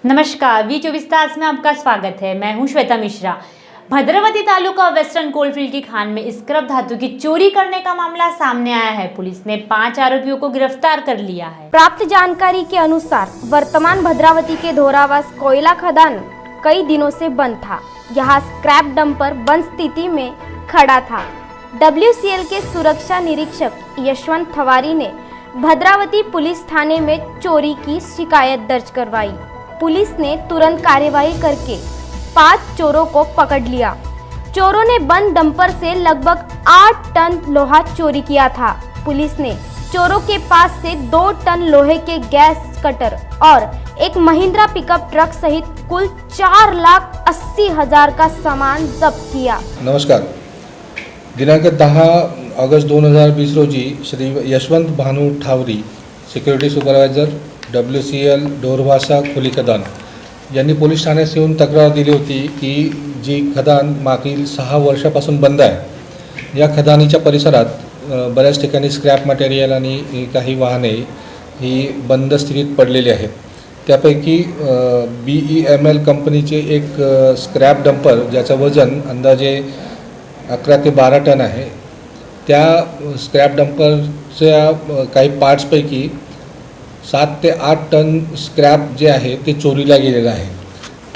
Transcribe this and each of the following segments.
नमस्कार, वी24 तास में आपका स्वागत है। मैं हूं श्वेता मिश्रा। भद्रावती तालुका वेस्टर्न कोलफील्ड की खान में स्क्रैप धातु की चोरी करने का मामला सामने आया है। पुलिस ने 5 आरोपियों को गिरफ्तार कर लिया है। प्राप्त जानकारी के अनुसार वर्तमान भद्रावती के धोरावास कोयला खदान कई दिनों से बंद था। यहाँ स्क्रैप डंपर बंद स्थिति में खड़ा था। WCL के सुरक्षा निरीक्षक यशवंत थवारी ने भद्रावती पुलिस थाने में चोरी की शिकायत दर्ज करवाई। पुलिस ने तुरंत कार्यवाही करके 5 चोरों को पकड़ लिया। चोरों ने बंद डंपर से लगभग 8 टन लोहा चोरी किया था। पुलिस ने चोरों के पास से 2 टन लोहे के गैस कटर और एक महिंद्रा पिकअप ट्रक सहित कुल 4,80,000 का सामान जब्त किया। नमस्कार। दिनांक 10 ऑगस्ट 2020 रोजी Shri Yashwant Bhanu Thawari, security supervisor, WCL Dhorwasa खोली खदान यांनी पोलीस ठाण्यात येऊन तक्रार दिली होती की जी खदान मागील 6 वर्षापासून बंद आहे। या खदानीच्या परिसरात बऱ्याच ठिकाणी स्क्रॅप मटेरियल आणि काही वाहने ही बंद स्थितीत पडलेली आहेत। त्यापैकी BEML कंपनीचे एक स्क्रॅप डंपर ज्याचं वजन अंदाजे 11 ते 12 टन आहे, त्या स्क्रॅप डंपरच्या काही पार्ट्सपैकी 7 ते 8 टन स्क्रॅप जे आहे ते चोरीला गेलेलं आहे।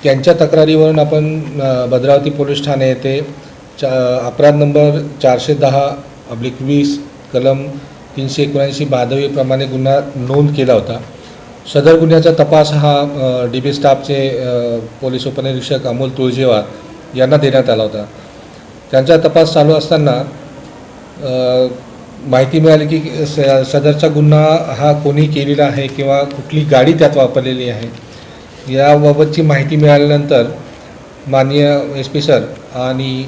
त्यांच्या तक्रारीवरून आपण भद्रावती पोलीस ठाणे येथे अपराध नंबर 410/20 कलम 379 भादवीप्रमाणे गुन्हा नोंद केला होता। सदर गुन्ह्याचा तपास हा DB स्टाफचे पोलीस उपनिरीक्षक अमोल तुळजेवार यांना देण्यात आला होता। त्यांचा तपास चालू असताना माहिती मिळाली की सदरचा गुन्हा हा कोणी केलेला आहे किंवा कुठली गाडी त्यात वापरलेली आहे, याबाबतची माहिती मिळाल्यानंतर माननीय SP सर आणि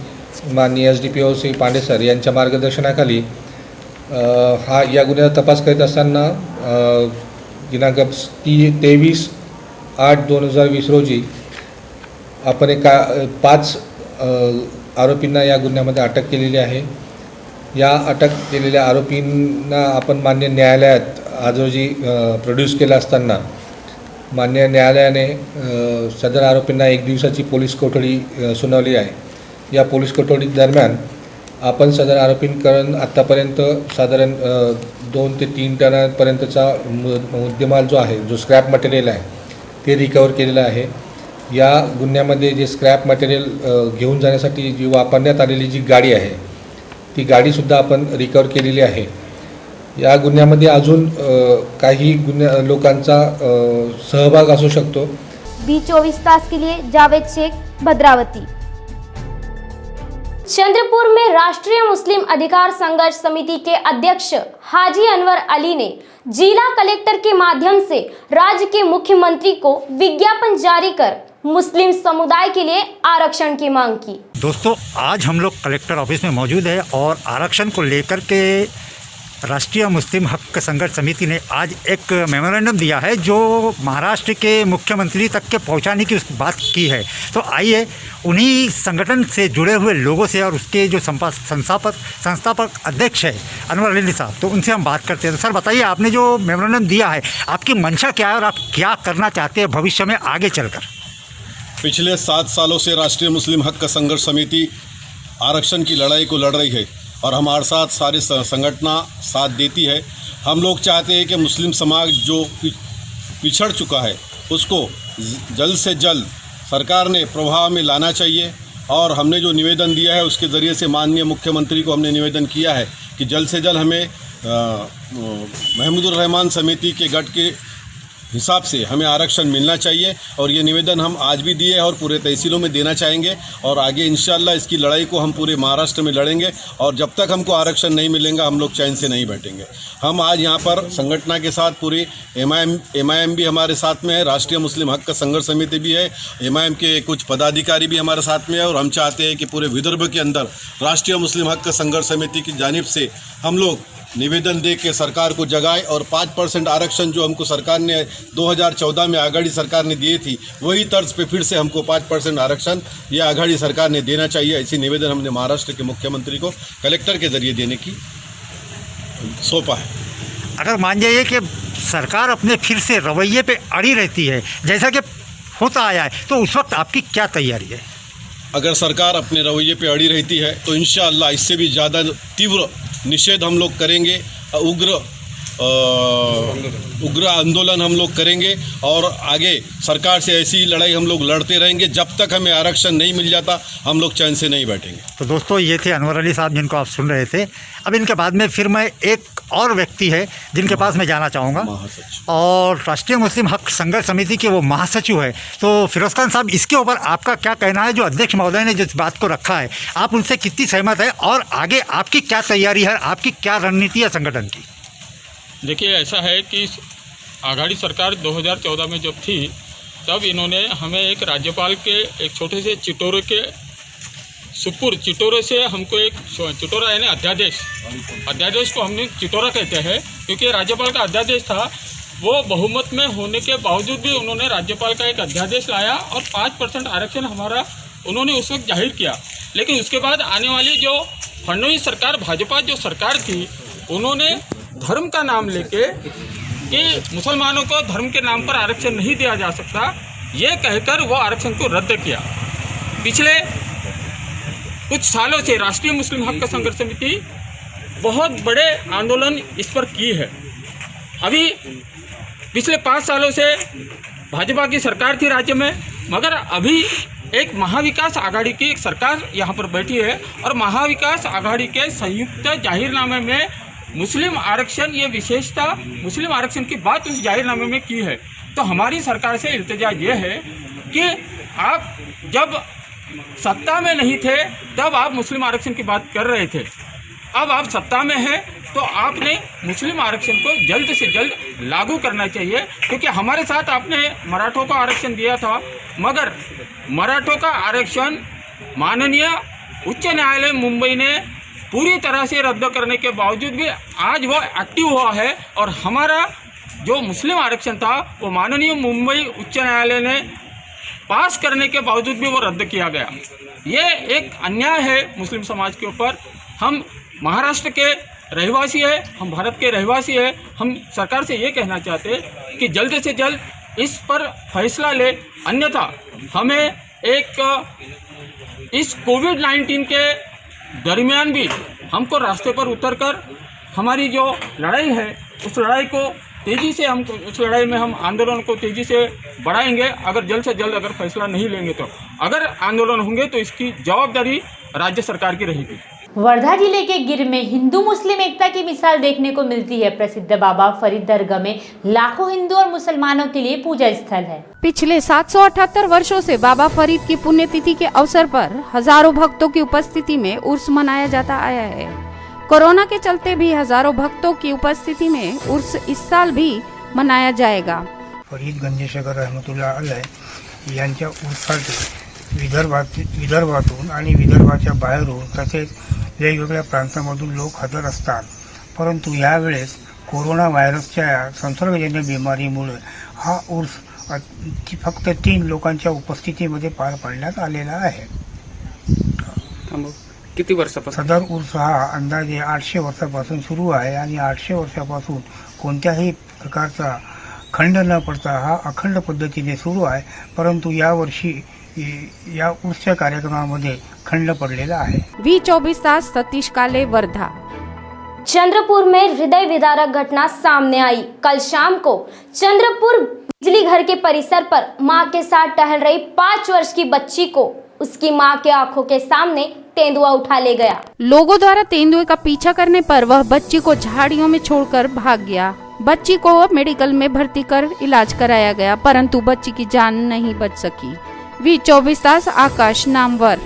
माननीय SDPO श्री पांडे सर यांच्या मार्गदर्शनाखाली या गुन्ह्याचा तपास करीत असताना दिनांक 23/8/2020 रोजी आपण 5 आरोपींना या गुन्ह्यामध्ये अटक केलेली आहे। या अटक केलेल्या आरोपींना आपण मान्य न्यायालयात आज रोजी प्रोड्यूस केला असताना मान्य न्यायालयाने सदर आरोपींना 1 दिवसाची पोलीस कोठडी सुनावली आहे। या पोलीस कोठडी दरम्यान आपण सदर आरोपींकडून आत्तापर्यंत साधारण 2 ते 3 टनापर्यंतचा मुद्देमाल जो आहे, जो स्क्रॅप मटेरियल आहे, ते रिकवर केलेलं आहे। या गुन्ह्यामध्ये जे स्क्रॅप मटेरियल घेऊन जाण्यासाठी जी वापरण्यात आलेली जी गाडी आहे, ती गाडीसुद्धा आपण रिकवर केलेली आहे। या गुन्ह्यामध्ये अजून काही लोकांचा सहभाग असू शकतो। वी24 तास के लिए जावेद शेख, भद्रावती। चंद्रपुर में राष्ट्रीय मुस्लिम अधिकार संघर्ष समिति के अध्यक्ष हाजी अनवर अली ने जिला कलेक्टर के माध्यम से राज्य के मुख्यमंत्री को विज्ञापन जारी कर मुस्लिम समुदाय के लिए आरक्षण की मांग की। दोस्तों, आज हम लोग कलेक्टर ऑफिस में मौजूद है और आरक्षण को लेकर के राष्ट्रीय मुस्लिम हक संघर्ष समिति ने आज एक मेमोरेंडम दिया है जो महाराष्ट्र के मुख्यमंत्री तक के पहुंचाने की बात की है। तो आइए उन्हीं संगठन से जुड़े हुए लोगों से और उसके जो संस्थापक अध्यक्ष है अनवर अली साहब, तो उनसे हम बात करते हैं। तो सर बताइए, आपने जो मेमोरेंडम दिया है, आपकी मंशा क्या है और आप क्या करना चाहते हैं भविष्य में आगे चलकर? पिछले 7 सालों से राष्ट्रीय मुस्लिम हक संघर्ष समिति आरक्षण की लड़ाई को लड़ रही है और हमारे साथ सारे संगठना साथ देती है। हम लोग चाहते हैं कि मुस्लिम समाज जो पिछड़ चुका है उसको जल्द से जल्द सरकार ने प्रभाव में लाना चाहिए। और हमने जो निवेदन दिया है उसके ज़रिए से माननीय मुख्यमंत्री को हमने निवेदन किया है कि जल्द से जल्द हमें महमूदुर रहमान समिति के गठ के हिसाब से हमें आरक्षण मिलना चाहिए। और ये निवेदन हम आज भी दिए और पूरे तहसीलों में देना चाहेंगे और आगे इंशाअल्लाह इसकी लड़ाई को हम पूरे महाराष्ट्र में लड़ेंगे। और जब तक हमको आरक्षण नहीं मिलेगा हम लोग चैन से नहीं बैठेंगे। हम आज यहाँ पर संगठना के साथ पूरी MIM भी हमारे साथ में है, राष्ट्रीय मुस्लिम हक संघर्ष समिति भी है, MIM के कुछ पदाधिकारी भी हमारे साथ में है। और हम चाहते हैं कि पूरे विदर्भ के अंदर राष्ट्रीय मुस्लिम हक संघर्ष समिति की जानिब से हम लोग निवेदन दे के सरकार को जगाए और 5% आरक्षण जो हमको सरकार ने 2014 में आघाड़ी सरकार ने दिए थी, वही तर्ज पे फिर से हमको 5% आरक्षण ये आघाड़ी सरकार ने देना चाहिए। ऐसी निवेदन हमने महाराष्ट्र के मुख्यमंत्री को कलेक्टर के जरिए देने की सौंपा है। अगर मान जाइए कि सरकार अपने फिर से रवैये पे अड़ी रहती है, जैसा कि होता आया है, तो उस वक्त आपकी क्या तैयारी है? अगर सरकार अपने रवैये पे अड़ी रहती है तो इंशाअल्लाह इससे भी ज़्यादा तीव्र निषेध हम लोग करेंगे, उग्र आंदोलन हम लोग करेंगे और आगे सरकार से ऐसी लड़ाई हम लोग लड़ते रहेंगे। जब तक हमें आरक्षण नहीं मिल जाता हम लोग चैन से नहीं बैठेंगे। तो दोस्तों, ये थे अनवर अली साहब जिनको आप सुन रहे थे। अब इनके बाद में फिर मैं एक और व्यक्ति है जिनके पास मैं जाना चाहूँगा, और राष्ट्रीय मुस्लिम हक संघर्ष समिति के वो महासचिव है। तो फिरोज़ खान साहब, इसके ऊपर आपका क्या कहना है? जो अध्यक्ष महोदय ने जिस बात को रखा है, आप उनसे कितनी सहमत है और आगे आपकी क्या तैयारी है, आपकी क्या रणनीति है संगठन की? देखिए, ऐसा है कि आघाड़ी सरकार 2014 में जब थी तब इन्होंने हमें एक राज्यपाल के एक छोटे से चिटोरे के चिटोरे से हमको एक चिटोरा यानी अध्यादेश को हमने चिटोरा कहते हैं, क्योंकि राज्यपाल का अध्यादेश था। वो बहुमत में होने के बावजूद भी उन्होंने राज्यपाल का एक अध्यादेश लाया और 5% आरक्षण हमारा उन्होंने उस वक्त जाहिर किया। लेकिन उसके बाद आने वाली जो फडणवीस सरकार, भाजपा जो सरकार थी, उन्होंने धर्म का नाम लेके कि मुसलमानों को धर्म के नाम पर आरक्षण नहीं दिया जा सकता, ये कहकर वो आरक्षण को रद्द किया। पिछले कुछ सालों से राष्ट्रीय मुस्लिम हक संघर्ष समिति बहुत बड़े आंदोलन इस पर की है। अभी पिछले 5 सालों से भाजपा की सरकार थी राज्य में, मगर अभी एक महाविकास आघाड़ी की एक सरकार यहाँ पर बैठी है और महाविकास आघाड़ी के संयुक्त जाहिरनामे में मुस्लिम आरक्षण, ये विशेषता मुस्लिम आरक्षण की बात उस जाहिरनामे में की है। तो हमारी सरकार से इल्तिजा ये है कि आप जब सत्ता में नहीं थे तब आप मुस्लिम आरक्षण की बात कर रहे थे, अब आप सत्ता में हैं तो आपने मुस्लिम आरक्षण को जल्द से जल्द लागू करना चाहिए। क्योंकि हमारे साथ आपने मराठों को आरक्षण दिया था, मगर मराठों का आरक्षण माननीय उच्च न्यायालय मुंबई ने पूरी तरह से रद्द करने के बावजूद भी आज वो एक्टिव हुआ है और हमारा जो मुस्लिम आरक्षण था वो माननीय मुंबई उच्च न्यायालय ने पास करने के बावजूद भी वो रद्द किया गया। ये एक अन्याय है मुस्लिम समाज के ऊपर। हम महाराष्ट्र के रहवासी है, हम भारत के रहवासी है। हम सरकार से ये कहना चाहते हैं कि जल्द से जल्द इस पर फैसला ले, अन्यथा हमें एक इस कोविड-19 के दरमियान भी हमको रास्ते पर उतरकर हमारी जो लड़ाई है उस लड़ाई को तेज़ी से उस लड़ाई में हम आंदोलन को तेज़ी से बढ़ाएंगे। अगर जल्द से जल्द अगर फैसला नहीं लेंगे तो, अगर आंदोलन होंगे तो इसकी जवाबदारी राज्य सरकार की रहेगी। वर्धा जिले के गिर में हिंदू मुस्लिम एकता की मिसाल देखने को मिलती है। प्रसिद्ध बाबा फरीद दरगाह में लाखों हिंदू और मुसलमानों के लिए पूजा स्थल है। पिछले 778 वर्षों से बाबा फरीद की पुण्यतिथि के अवसर पर हजारों भक्तों की उपस्थिति में उर्स मनाया जाता आया है। कोरोना के चलते भी हजारों भक्तों की उपस्थिति में उर्स इस साल भी मनाया जाएगा। फरीद गंजेशकर रहमतुल्लाह अलैह यांच्या उर्सासाठी विदर्भातून आणि विदर्भाच्या बाहेरून तसेच वेगवेगळ्या प्रांतामधून लोक हजर असतात, परंतु यावेळेस कोरोना व्हायरसच्या संसर्गजन्य बिमारीमुळे हा उर्स फक्त 3 लोकांच्या उपस्थितीमध्ये पार पाडण्यात आलेला आहे। किती वर्षापासून सदर उर्स हा अंदाजे 800 वर्षापासून सुरू आहे आणि 800 वर्षापासून कोणत्याही प्रकारचा खंड न पडता हा अखंड पद्धतीने सुरू आहे, परंतु यावर्षी या उर्सच्या कार्यक्रमामध्ये खंड पडलेला आहे। V24 तास सतीश काले, वर्धा। चंद्रपुर में हृदय विदारक घटना सामने आई। कल शाम को चंद्रपुर बिजली घर के परिसर पर मां के साथ टहल रही 5 वर्ष की बच्ची को उसकी मां के आंखों के सामने तेंदुआ उठा ले गया। लोगों द्वारा तेंदुए का पीछा करने पर वह बच्ची को झाड़ियों में छोड़कर भाग गया। बच्ची को मेडिकल में भर्ती कर इलाज कराया गया, परंतु बच्ची की जान नहीं बच सकी। V24 तास आकाश, नामवर।